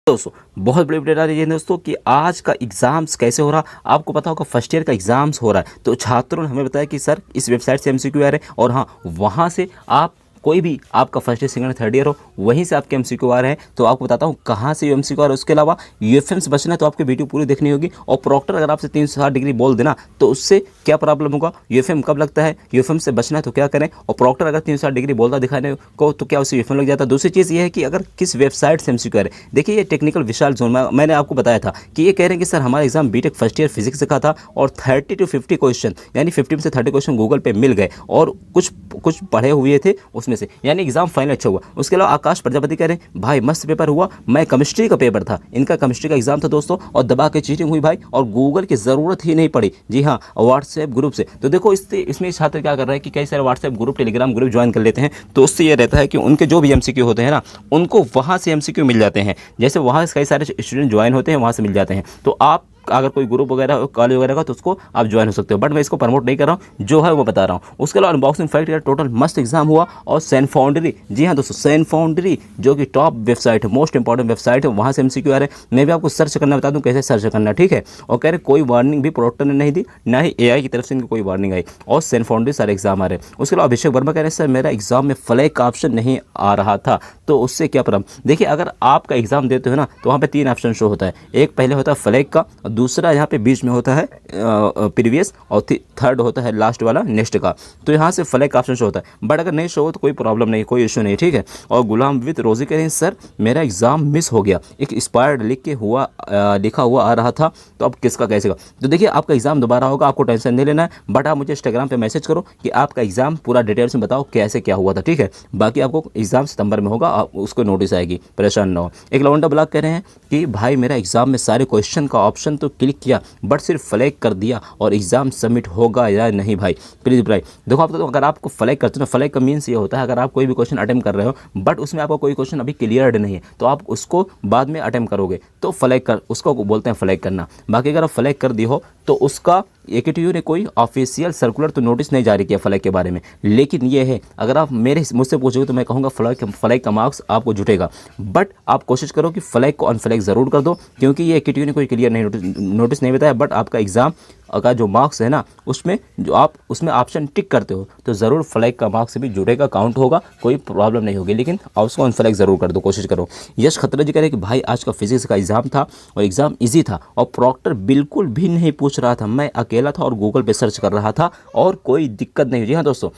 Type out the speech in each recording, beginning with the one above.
दोस्तों बहुत बड़ी अपडेट आ रही है दोस्तों कि आज का एग्जाम्स कैसे हो रहा। आपको पता होगा फर्स्ट ईयर का एग्जाम्स हो रहा है, तो छात्रों ने हमें बताया कि सर इस वेबसाइट से एमसीक्यू आ रहे हैं और हाँ वहाँ से आप कोई भी आपका first year second third year हो वहीं से आपके एमसीक्यू आ रहे हैं। तो आपको बताता हूँ कहाँ से एमसीक्यू आ रहा है। उसके अलावा यूएफएम से बचना है तो आपकी वीडियो पूरी देखनी होगी। और प्रॉक्टर अगर आपसे 360 डिग्री बोल देना तो उससे क्या प्रॉब्लम होगा, यूएफएम कब लगता है, यूएफएम से बचना है तो क्या करें, और प्रॉक्टर अगर 360 डिग्री बोलता दिखाने को तो क्या उससे यूएफएम लग जाता है। दूसरी चीज़ ये है कि अगर किस वेबसाइट से एमसीक्यू आ रहे हैं। देखिए ये टेक्निकल विशाल जोन मैंने आपको बताया था कि ये कह रहे हैं कि सर हमारा exam BTech first year physics का था और 30 to 50 क्वेश्चन यानी 50 से 30 क्वेश्चन गूगल पे मिल गए और कुछ पढ़े हुए थे उसमें से, यानी एग्जाम फाइनल अच्छा हुआ। उसके अलावा आकाश प्रजापति कह रहे हैं भाई मस्त पेपर हुआ, मैं केमिस्ट्री का पेपर था, इनका केमिस्ट्री का एग्जाम था दोस्तों और दबा के चीटिंग हुई भाई और गूगल की ज़रूरत ही नहीं पड़ी। जी हाँ व्हाट्सएप ग्रुप से। तो देखो इसमें छात्र क्या कर रहे हैं कि कई सारे WhatsApp group Telegram group join कर लेते हैं, तो उससे ये रहता है कि उनके जो भी एमसीक्यू होते हैं ना उनको वहाँ से एमसीक्यू मिल जाते हैं। जैसे वहाँ से कई सारे स्टूडेंट ज्वाइन होते हैं वहाँ से मिल जाते हैं। तो आप अगर कोई ग्रुप वगैरह कॉलेज वगैरह का तो उसको आप ज्वाइन हो सकते हो, बट मैं इसको प्रमोट नहीं कर रहा हूँ, जो है वो बता रहा हूँ। उसके अलावा अनबॉक्सिंग फैक्ट यार टोटल मस्त एग्जाम हुआ। और सैन फाउंड्री, जी हाँ दोस्तों सैन फाउंड्री जो कि टॉप वेबसाइट है, मोस्ट इंपॉर्टेंट वेबसाइट है, वहाँ से एमसीक्यू आ रहे हैं। मैं भी आपको सर्च करना बता दूँ कैसे सर्च करना, ठीक है। और कह रहे कोई वार्निंग भी प्रोक्टर ने नहीं दी, ना ही एआई की तरफ से इनकी कोई वार्निंग आई और सैन फाउंड्री सारे एग्जाम आ रहे हैं। उसके अलावा अभिषेक वर्मा कह रहे हैं सर मेरा एग्जाम में फ्लैग का ऑप्शन नहीं आ रहा था, तो उससे क्या प्रॉब्लम। देखिए अगर आपका एग्जाम देते हो ना तो वहाँ पे 3 ऑप्शन शो होता है, एक पहले होता है फ्लैग का, दूसरा यहाँ पे बीच में होता है प्रीवियस, और थर्ड होता है लास्ट वाला नेक्स्ट का। तो यहाँ से फ्लैग का ऑप्शन शो होता है, बट अगर नहीं शो हो तो कोई प्रॉब्लम नहीं, कोई इशू नहीं, ठीक है। और गुलाम विद रोजी कह रहे हैं सर मेरा एग्जाम मिस हो गया, एक एक्सपायर्ड लिखा हुआ आ रहा था, तो अब किसका कैसे का। तो देखिए आपका एग्जाम दोबारा होगा, आपको टेंशन नहीं लेना है, बट आप मुझे इंस्टाग्राम पे मैसेज करो कि आपका एग्जाम पूरा डिटेल्स में बताओ कैसे क्या हुआ था, ठीक है। बाकी आपको एग्जाम सितंबर में होगा, आप उसको नोटिस आएगी, परेशान ना हो। एक लवंडा ब्लॉग कह रहे हैं कि भाई मेरा एग्जाम में सारे क्वेश्चन का ऑप्शन तो क्लिक किया बट सिर्फ फ्लैग कर दिया और एग्जाम सबमिट होगा या नहीं भाई प्लीज़ भाई। देखो आप तो अगर आपको फ्लैग करते हो ना, फ्लैग का मीन्स ये होता है अगर आप कोई भी क्वेश्चन अटेम्प्ट कर रहे हो बट उसमें आपका कोई क्वेश्चन अभी क्लियर्ड नहीं है तो आप उसको बाद में अटेम्प्ट करोगे तो फ्लैग कर, उसको बोलते हैं फ्लैग करना। बाकी अगर आप फ्लैग कर दी हो तो उसका एकेटीयू ने कोई ऑफिशियल सर्कुलर तो नोटिस नहीं जारी किया फ्लैग के बारे में, लेकिन ये है अगर आप मुझसे पूछोगे तो मैं कहूँगा फ्लैग का मार्क्स आपको जुटेगा, बट आप कोशिश करो कि फ्लैग को अनफ्लैग ज़रूर कर दो, क्योंकि ये एकेटीयू ने कोई क्लियर नहीं नोटिस नहीं बताया। बट आपका एग्जाम का जो मार्क्स है ना उसमें जो आप उसमें ऑप्शन टिक करते हो तो ज़रूर फ्लैग का मार्क्स भी जुड़ेगा, काउंट होगा, कोई प्रॉब्लम नहीं होगी, लेकिन आप उसको अनफ्लैग ज़रूर कर दो, कोशिश करो। यश खतरा जी कह रहे हैं कि भाई आज का फिजिक्स का एग्ज़ाम था और एग्ज़ाम इजी था और प्रॉक्टर बिल्कुल भी नहीं पूछ रहा था, मैं अकेला था और गूगल पे सर्च कर रहा था और कोई दिक्कत नहीं हुई। जी हाँ दोस्तों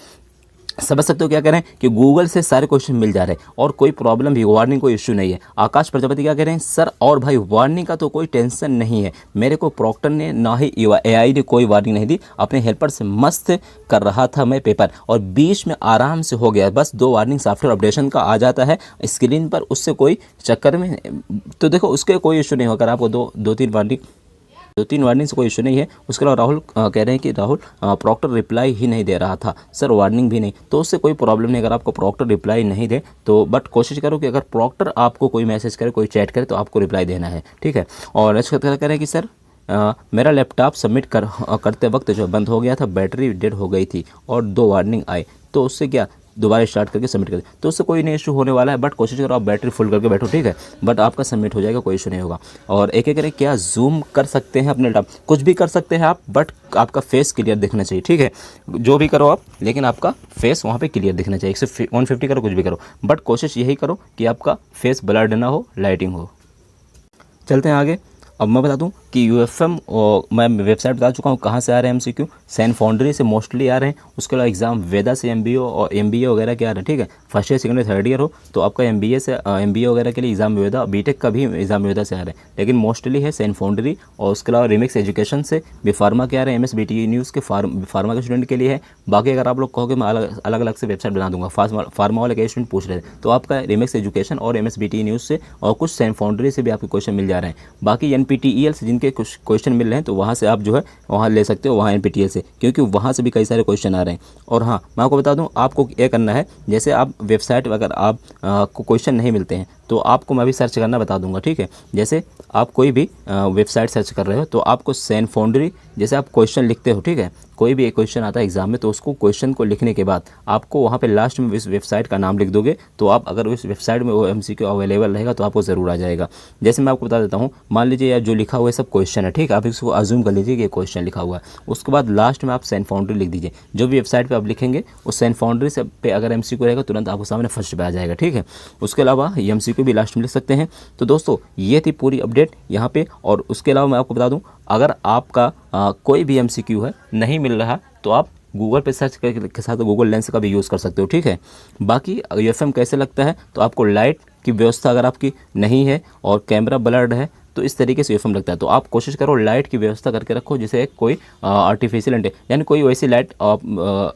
समझ सकते हो क्या कह रहे हैं कि गूगल से सारे क्वेश्चन मिल जा रहे हैं और कोई प्रॉब्लम भी, वार्निंग कोई इश्यू नहीं है। आकाश प्रजापति क्या कह रहे हैं सर और भाई वार्निंग का तो कोई टेंशन नहीं है, मेरे को प्रॉक्टर ने ना ही एआई ने कोई वार्निंग नहीं दी, अपने हेल्पर से मस्त कर रहा था मैं पेपर और बीच में आराम से हो गया, बस 2 वार्निंग सॉफ्टवेयर अपडेशन का आ जाता है स्क्रीन पर, उससे कोई चक्कर में तो देखो उसके कोई इशू नहीं होगा। आपको दो तीन वार्निंग से कोई इशू नहीं है। उसके अलावा राहुल कह रहे हैं कि राहुल प्रॉक्टर रिप्लाई ही नहीं दे रहा था सर, वार्निंग भी नहीं, तो उससे कोई प्रॉब्लम नहीं अगर आपको प्रॉक्टर रिप्लाई नहीं दे तो, बट कोशिश करो कि अगर प्रॉक्टर आपको कोई मैसेज करे कोई चैट करे तो आपको रिप्लाई देना है, ठीक है। और नेक्स्ट कह रहे हैं कि सर मेरा लैपटॉप सबमिट करते वक्त जो बंद हो गया था, बैटरी डेड हो गई थी और 2 वार्निंग आए, तो उससे क्या दोबारा स्टार्ट करके सबमिट कर दे तो उससे कोई नहीं इशू होने वाला है, बट कोशिश करो आप बैटरी फुल करके बैठो, ठीक है, बट आपका सबमिट हो जाएगा, कोई इशू नहीं होगा। और एक करें क्या जूम कर सकते हैं अपने लैपटॉप, कुछ भी कर सकते हैं आप, बट आपका फेस क्लियर दिखना चाहिए, ठीक है। जो भी करो आप, लेकिन आपका फेस वहाँ पे क्लियर दिखना चाहिए। 150 करो कुछ भी करो, बट कोशिश यही करो कि आपका फेस ब्लर्ड ना हो, लाइटिंग हो। चलते हैं आगे। अब मैं बता दूं कि यूएफएम और मैं वेबसाइट बता चुका हूं कहां से आ रहे हैं एमसीक्यू, सैन फाउंड्री से मोस्टली आ रहे हैं। उसके अलावा एग्जाम वेदा से एमबीए और एमबीए वगैरह के आ रहे हैं, ठीक है। First year second year third year हो तो आपका एमबीए से एमबीए वगैरह के लिए एग्जाम वेदा, बीटेक का भी एग्जाम वेदा से आ रहे हैं, लेकिन मोस्टली है सैन फाउंड्री। और उसके अलावा रिमिक्स एजुकेशन से बी फार्मा के आ रहे हैं, एमएसबीटी न्यूज़ के फार्मा के स्टूडेंट के लिए है। बाकी अगर आप लोग कहोगे मैं अलग अलग से वेबसाइट बना दूंगा, फार्मा वाले के स्टूडेंट पूछ रहे थे तो आपका रिमिक्स एजुकेशन और एमएसबीटी न्यूज़ से और कुछ सैन फाउंड्री से भी आपके क्वेश्चन मिल जा रहे हैं। बाकी एनपीटीईएल से जिनके कुछ क्वेश्चन मिल रहे हैं तो वहाँ से आप जो है वहाँ ले सकते हो, वहाँ एनपीटीईएल से, क्योंकि वहाँ से भी कई सारे क्वेश्चन आ रहे हैं। और हाँ मैं आपको बता दूँ आपको ये करना है, जैसे आप वेबसाइट अगर आप को क्वेश्चन नहीं मिलते हैं तो आपको मैं भी सर्च करना बता दूंगा, ठीक है। जैसे आप कोई भी वेबसाइट सर्च कर रहे हो तो आपको सैन फाउंड्री जैसे आप क्वेश्चन लिखते हो, ठीक है, कोई भी एक क्वेश्चन आता है एग्जाम में, तो उसको क्वेश्चन को लिखने के बाद आपको वहाँ पे लास्ट में इस वेबसाइट का नाम लिख दोगे, तो आप अगर उस वेबसाइट में वो MCQ अवेलेबल रहेगा तो आपको ज़रूर आ जाएगा। जैसे मैं आपको बता देता हूँ, मान लीजिए यार जो लिखा हुआ है सब क्वेश्चन है, ठीक है, आप इसको अज्यूम कर लीजिए कि ये क्वेश्चन लिखा हुआ है। उसके बाद लास्ट में आप सेंड फाउंड्री लिख दीजिए। जो भी वेबसाइट पर आप लिखेंगे उस सेंड फाउंड्री से पे अगर MCQ रहेगा तुरंत आपको सामने फर्स्ट पे आ जाएगा, ठीक है। उसके अलावा MCQ भी लास्ट में लिख सकते हैं। तो दोस्तों ये थी पूरी अपडेट यहाँ पे। और उसके अलावा मैं आपको बता दूं, अगर आपका कोई भी MCQ है नहीं मिल रहा तो आप गूगल पे सर्च करके के साथ गूगल लेंस का भी यूज़ कर सकते हो, ठीक है। बाकी UFM कैसे लगता है, तो आपको लाइट की व्यवस्था अगर आपकी नहीं है और कैमरा ब्लर्ड है तो इस तरीके से UFM लगता है। तो आप कोशिश करो लाइट की व्यवस्था करके रखो, जैसे कोई आर्टिफिशियल यानी कोई वैसी लाइट आप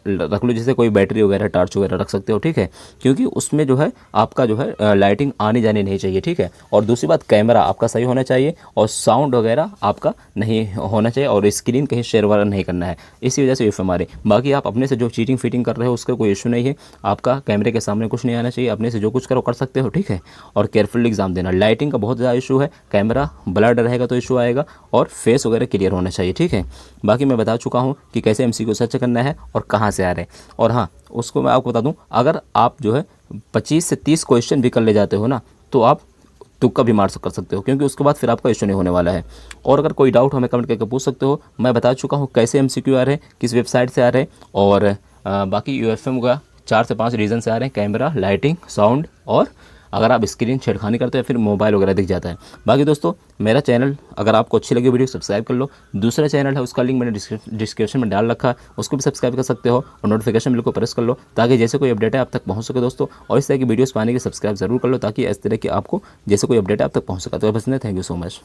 रख लो, जैसे कोई बैटरी वगैरह टॉर्च वगैरह रख सकते हो, ठीक है, क्योंकि उसमें जो है आपका जो है लाइटिंग आनी जानी नहीं चाहिए, ठीक है। और दूसरी बात, कैमरा आपका सही होना चाहिए और साउंड वगैरह आपका नहीं होना चाहिए और स्क्रीन कहीं शेयर वगैरह नहीं करना है, इसी वजह से UFM आ रही। बाकी आप अपने से जो चीटिंग फिटिंग कर रहे हो उसका कोई इशू नहीं है, आपका कैमरे के सामने कुछ नहीं आना चाहिए, अपने से जो कुछ करो कर सकते हो, ठीक है। और केयरफुल एग्जाम देना। लाइटिंग का बहुत ज़्यादा इशू है, कैमरा ब्लर्ड रहेगा तो इशू आएगा, और फेस वगैरह क्लियर होना चाहिए, ठीक है। बाकी मैं बता चुका हूँ कि कैसे MCQ सर्च करना है और कहाँ से आ रहे हैं। और हाँ, उसको मैं आपको बता दूँ, अगर आप जो है 25 से 30 क्वेश्चन भी कर ले जाते हो ना, तो आप तुक्का भी मार कर सकते हो, क्योंकि उसके बाद फिर आपका इशू नहीं होने वाला है। और अगर कोई डाउट हमें कमेंट करके पूछ सकते हो। मैं बता चुका हूँ कैसे MCQ आ रहे हैं, किस वेबसाइट से आ रहे हैं, और बाकी UFM का 4 से 5 रीज़न से आ रहे हैं, कैमरा, लाइटिंग, साउंड, और अगर आप स्क्रीन छेड़खानी करते हो या फिर मोबाइल वगैरह दिख जाता है। बाकी दोस्तों मेरा चैनल अगर आपको अच्छी लगी वीडियो सब्सक्राइब कर लो। दूसरा चैनल है उसका लिंक मैंने डिस्क्रिप्शन में डाल रखा है, उसको भी सब्सक्राइब कर सकते हो और नोटिफिकेशन बिल को प्रेस कर लो, ताकि जैसे कोई अपडेट है आप तक पहुंच सके दोस्तों। और इस तरह की वीडियोस पाने के सब्सक्राइब जरूर कर लो, ताकि इस तरह की आपको जैसे कोई अपडेट है आप तक पहुँच सका। तो बस थैंक यू सो मच।